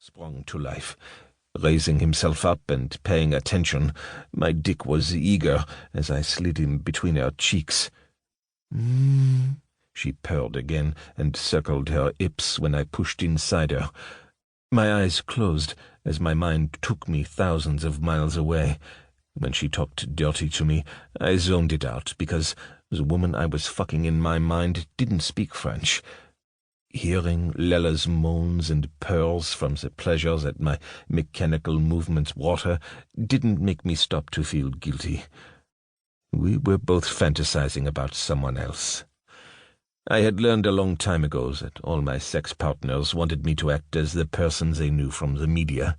sprung to life. Raising himself up and paying attention, my dick was eager as I slid him between her cheeks. She purred again and circled her hips when I pushed inside her. My eyes closed as my mind took me thousands of miles away. When she talked dirty to me, I zoned it out because the woman I was fucking in my mind didn't speak French. Hearing Lella's moans and purrs from the pleasure that my mechanical movements brought her didn't make me stop to feel guilty. We were both fantasizing about someone else. I had learned a long time ago that all my sex partners wanted me to act as the person they knew from the media.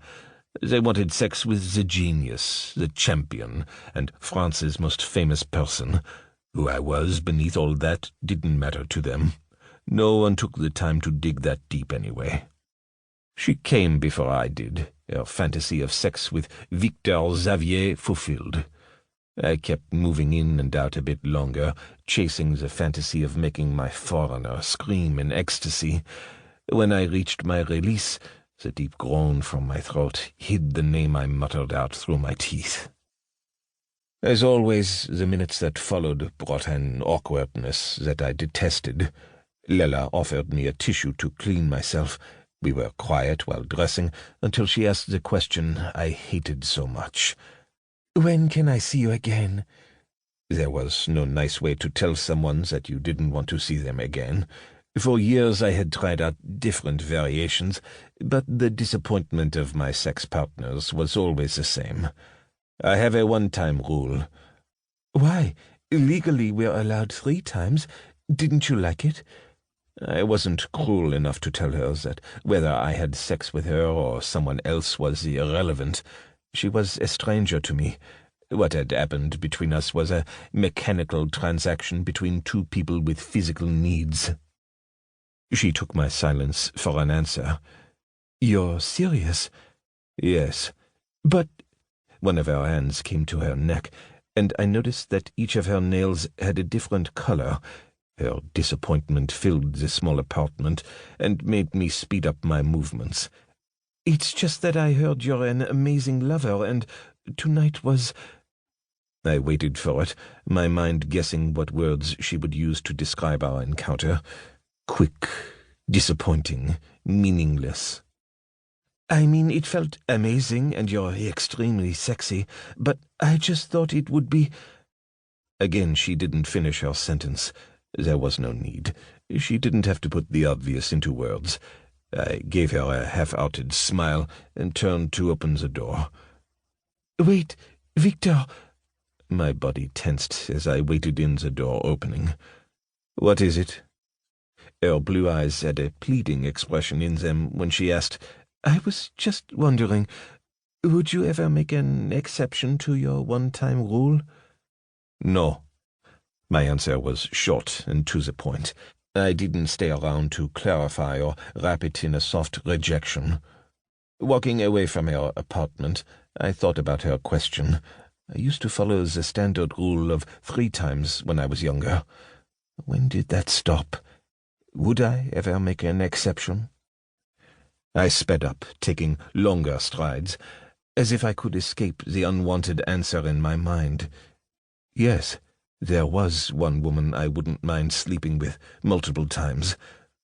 They wanted sex with the genius, the champion, and France's most famous person. Who I was beneath all that didn't matter to them. No one took the time to dig that deep anyway. She came before I did, her fantasy of sex with Victor Xavier fulfilled. I kept moving in and out a bit longer, chasing the fantasy of making my foreigner scream in ecstasy. When I reached my release, the deep groan from my throat hid the name I muttered out through my teeth. As always, the minutes that followed brought an awkwardness that I detested. Lella offered me a tissue to clean myself. We were quiet while dressing until she asked the question I hated so much. "When can I see you again?" There was no nice way to tell someone that you didn't want to see them again. For years I had tried out different variations, but the disappointment of my sex partners was always the same. I have a one-time rule. "Why? Legally we're allowed 3 times. Didn't you like it?" I wasn't cruel enough to tell her that whether I had sex with her or someone else was irrelevant. She was a stranger to me. What had happened between us was a mechanical transaction between 2 people with physical needs. She took my silence for an answer. "You're serious?" "Yes." "But—" One of her hands came to her neck, and I noticed that each of her nails had a different color. Her disappointment filled the small apartment and made me speed up my movements. "It's just that I heard you're an amazing lover, and tonight was—" I waited for it, my mind guessing what words she would use to describe our encounter. Quick, disappointing, meaningless. "I mean, it felt amazing, and you're extremely sexy, but I just thought it would be—" Again she didn't finish her sentence. There was no need. She didn't have to put the obvious into words. I gave her a half-hearted smile and turned to open the door. "Wait, Victor!" My body tensed as I waited in the door opening. "What is it?" Her blue eyes had a pleading expression in them when she asked, "I was just wondering, would you ever make an exception to your one-time rule?" "No." My answer was short and to the point. I didn't stay around to clarify or wrap it in a soft rejection. Walking away from her apartment, I thought about her question. I used to follow the standard rule of 3 times when I was younger. When did that stop? Would I ever make an exception? I sped up, taking longer strides, as if I could escape the unwanted answer in my mind. Yes, there was one woman I wouldn't mind sleeping with multiple times,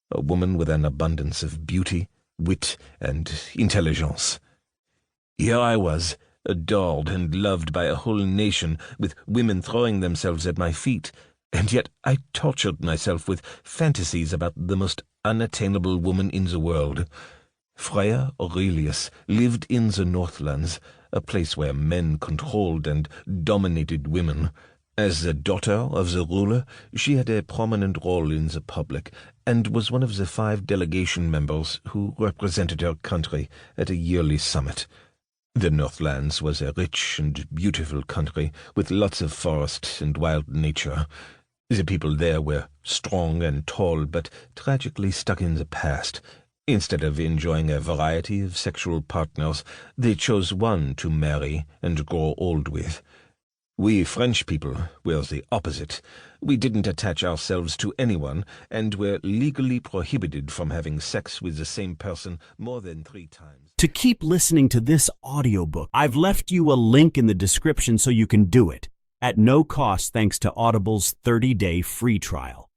a woman with an abundance of beauty, wit, and intelligence. Here I was, adored and loved by a whole nation, with women throwing themselves at my feet, and yet I tortured myself with fantasies about the most unattainable woman in the world. Freya Aurelius lived in the Northlands, a place where men controlled and dominated women. As the daughter of the ruler, she had a prominent role in the public, and was one of the 5 delegation members who represented her country at a yearly summit. The Northlands was a rich and beautiful country, with lots of forest and wild nature. The people there were strong and tall, but tragically stuck in the past. Instead of enjoying a variety of sexual partners, they chose one to marry and grow old with. We French people were the opposite. We didn't attach ourselves to anyone, and were legally prohibited from having sex with the same person more than 3 times. To keep listening to this audiobook, I've left you a link in the description so you can do it, at no cost thanks to Audible's 30-day free trial.